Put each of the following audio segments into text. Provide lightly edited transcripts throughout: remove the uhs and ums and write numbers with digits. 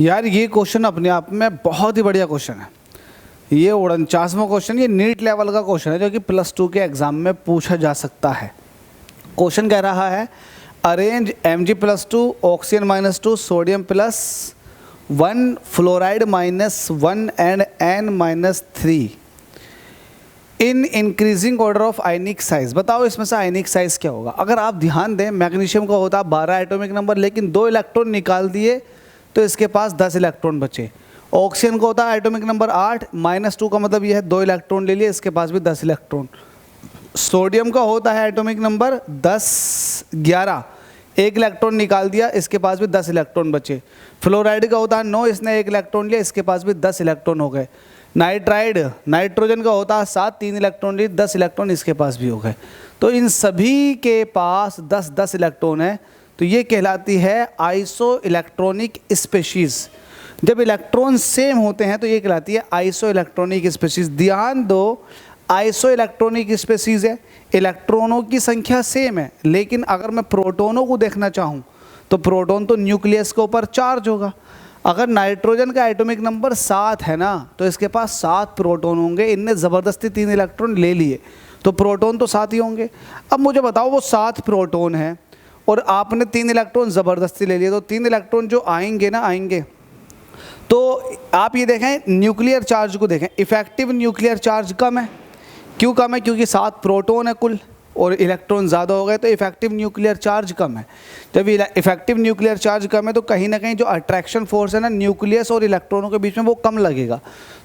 यार ये क्वेश्चन अपने आप में बहुत ही बढ़िया क्वेश्चन है। ये 49वां क्वेश्चन, ये नीट लेवल का क्वेश्चन है जो कि +2 के एग्जाम में पूछा जा सकता है। क्वेश्चन कह रहा है arrange Mg+2 oxygen -2 sodium +1 fluoride -1 and N-3 in increasing order of ionic size. बताओ इसमें से आयनिक साइज क्या होगा। अगर आप ध्यान दें, मैग्नीशियम का होता 12 एटॉमिक नंबर, लेकिन 2 इलेक्ट्रॉन निकाल दिए तो इसके पास 10 इलेक्ट्रॉन बचे। ऑक्सीजन का होता है एटॉमिक नंबर 8, -2 का मतलब ये है 2 इलेक्ट्रॉन ले लिए, इसके पास भी 10 इलेक्ट्रॉन। सोडियम का होता है एटॉमिक नंबर 11, 1 इलेक्ट्रॉन निकाल दिया, इसके पास भी 10 इलेक्ट्रॉन बचे। फ्लोराइड का होता है 9, इसने 1 इलेक्ट्रॉन लिया, इसके पास भी 10 इलेक्ट्रॉन हो गए। नाइट्रोजन का होता है 7, 3 इलेक्ट्रॉन लिए, 10 इलेक्ट्रॉन इसके पास भी हो गए। तो इन सभी के पास 10-10 इलेक्ट्रॉन है, तो ये कहलाती है आइसो इलेक्ट्रॉनिक स्पेशीज़। जब इलेक्ट्रॉन सेम होते हैं तो ये कहलाती है आइसो इलेक्ट्रॉनिक स्पेशीज़। ध्यान दो, आइसो इलेक्ट्रॉनिक स्पेशीज़ है, इलेक्ट्रॉनों की संख्या सेम है, लेकिन अगर मैं प्रोटोनों को देखना चाहूँ तो प्रोटोन तो न्यूक्लियस के ऊपर चार्ज होगा। अगर नाइट्रोजन का एटॉमिक नंबर 7 है ना, तो इसके पास 7 प्रोटोन होंगे। इनने ज़बरदस्ती 3 इलेक्ट्रॉन ले लिए, तो प्रोटोन तो 7 ही होंगे। अब मुझे बताओ, वो 7 प्रोटोन हैं और आपने 3 इलेक्ट्रॉन ज़बरदस्ती ले लिए, तो 3 इलेक्ट्रॉन जो आएंगे ना, आएंगे तो आप ये देखें, न्यूक्लियर चार्ज को देखें, इफेक्टिव न्यूक्लियर चार्ज कम है। क्यों कम है? क्योंकि 7 प्रोटोन है कुल और इलेक्ट्रॉन ज़्यादा हो गए, तो इफेक्टिव न्यूक्लियर चार्ज कम है। जब इफेक्टिव न्यूक्लियर चार्ज कम है तो कहीं ना कहीं जो अट्रैक्शन फोर्स है ना न्यूक्लियस और इलेक्ट्रॉनों के बीच में, वो कम लगेगा।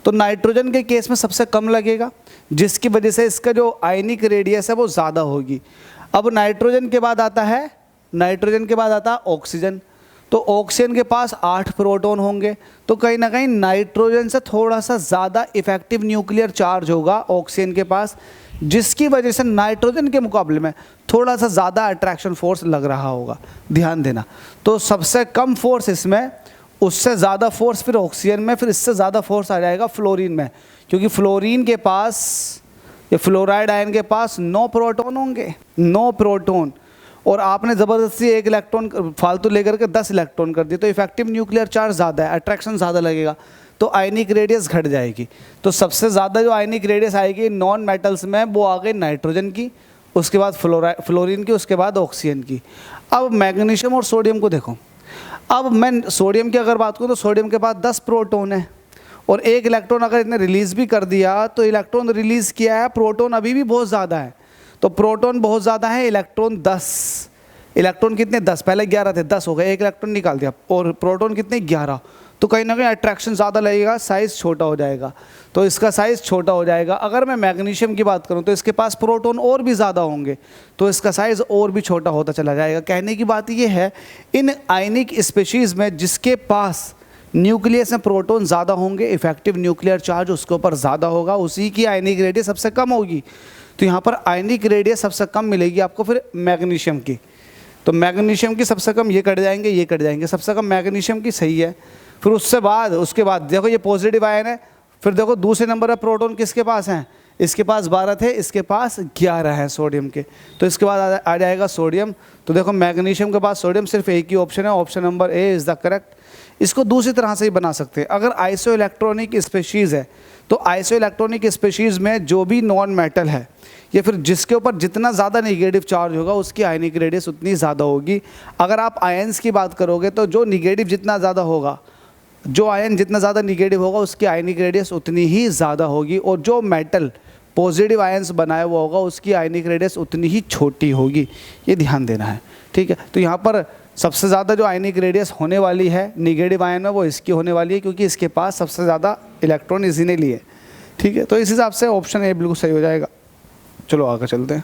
तो नाइट्रोजन के केस में सबसे कम लगेगा, जिसकी वजह से इसका जो आयनिक रेडियस है वो ज़्यादा होगी। अब नाइट्रोजन के बाद आता है ऑक्सीजन। तो ऑक्सीजन के पास 8 प्रोटॉन होंगे, तो कहीं ना कहीं नाइट्रोजन से थोड़ा सा ज़्यादा इफेक्टिव न्यूक्लियर चार्ज होगा ऑक्सीजन के पास, जिसकी वजह से नाइट्रोजन के मुकाबले में थोड़ा सा ज़्यादा अट्रैक्शन फोर्स लग रहा होगा। ध्यान देना, तो सबसे कम फोर्स इसमें, उससे ज़्यादा फोर्स फिर ऑक्सीजन में, फिर इससे ज़्यादा फोर्स आ जाएगा फ्लोरीन में, क्योंकि फ्लोरीन के पास, ये फ्लोराइड आयन के पास 9 प्रोटॉन होंगे, 9 प्रोटॉन, और आपने ज़बरदस्ती 1 इलेक्ट्रॉन फालतू लेकर के 10 इलेक्ट्रॉन कर दिए, तो इफेक्टिव न्यूक्लियर चार्ज ज़्यादा है, अट्रैक्शन ज़्यादा लगेगा, तो आयनिक रेडियस घट जाएगी। तो सबसे ज़्यादा जो आयनिक रेडियस आएगी नॉन मेटल्स में, वो आ गई नाइट्रोजन की, उसके बाद फ्लोरीन की, उसके बाद ऑक्सीजन की। अब मैग्नीशियम और सोडियम को देखो। अब मैं सोडियम की अगर बात करूँ तो सोडियम के पास 10 प्रोटॉन है और 1 इलेक्ट्रॉन अगर इसने रिलीज़ भी कर दिया, तो इलेक्ट्रॉन रिलीज़ किया है, प्रोटॉन अभी भी बहुत ज़्यादा है। तो प्रोटॉन बहुत ज़्यादा है, इलेक्ट्रॉन 10। इलेक्ट्रॉन कितने? 10, पहले 11 थे, 10 हो गए, 1 इलेक्ट्रॉन निकाल दिया, और प्रोटॉन कितने? 11। तो कहीं ना कहीं अट्रैक्शन ज़्यादा लगेगा, साइज़ छोटा हो जाएगा, तो इसका साइज़ छोटा हो जाएगा। अगर मैं मैग्नीशियम की बात करूं तो इसके पास प्रोटॉन और भी ज़्यादा होंगे, तो इसका साइज़ और भी छोटा होता चला जाएगा। कहने की बात ये है, इन आयनिक स्पेशीज़ में जिसके पास न्यूक्लियस में प्रोटॉन ज़्यादा होंगे, इफेक्टिव न्यूक्लियर चार्ज उसके ऊपर ज़्यादा होगा, उसी की आयनिक रेडियस सबसे कम होगी। तो यहाँ पर आयनिक रेडियस सबसे कम मिलेगी आपको फिर मैग्नीशियम की। तो मैग्नीशियम की सबसे कम ये कट जाएंगे, ये कट जाएंगे, सबसे कम मैग्नीशियम की, सही है। फिर उसके बाद देखो, ये पॉजिटिव आयन है, फिर देखो दूसरे नंबर पर प्रोटॉन किसके पास हैं? इसके पास 12 थे, इसके पास 11 हैं सोडियम के, तो इसके बाद आ जाएगा सोडियम। तो देखो मैग्नीशियम के पास सोडियम, सिर्फ एक ही ऑप्शन है, option number A is the correct. इसको दूसरी तरह से ही बना सकते हैं। अगर आइसो इलेक्ट्रॉनिक स्पेशीज़ है, तो आइसो इलेक्ट्रॉनिक स्पेशीज़ में जो भी नॉन मेटल है, या फिर जिसके ऊपर जितना ज़्यादा निगेटिव चार्ज होगा, उसकी आयनिक रेडियस उतनी ज़्यादा होगी। अगर आप आयन्स की बात करोगे तो जो निगेटिव जितना ज़्यादा होगा, जो आयन जितना ज़्यादा निगेटिव होगा, उसकी आयनिक रेडियस उतनी ही ज़्यादा होगी, और जो मेटल पॉजिटिव आयन्स बनाया हुआ होगा, उसकी आयनिक रेडियस उतनी ही छोटी होगी। ये ध्यान देना है, ठीक है। तो यहाँ पर सबसे ज़्यादा जो आयनिक रेडियस होने वाली है निगेटिव आयन में, वो इसकी होने वाली है, क्योंकि इसके पास सबसे ज़्यादा इलेक्ट्रॉन इसी ने लिए, ठीक है। तो इस हिसाब से ऑप्शन ए बिल्कुल सही हो जाएगा। चलो आगे चलते हैं।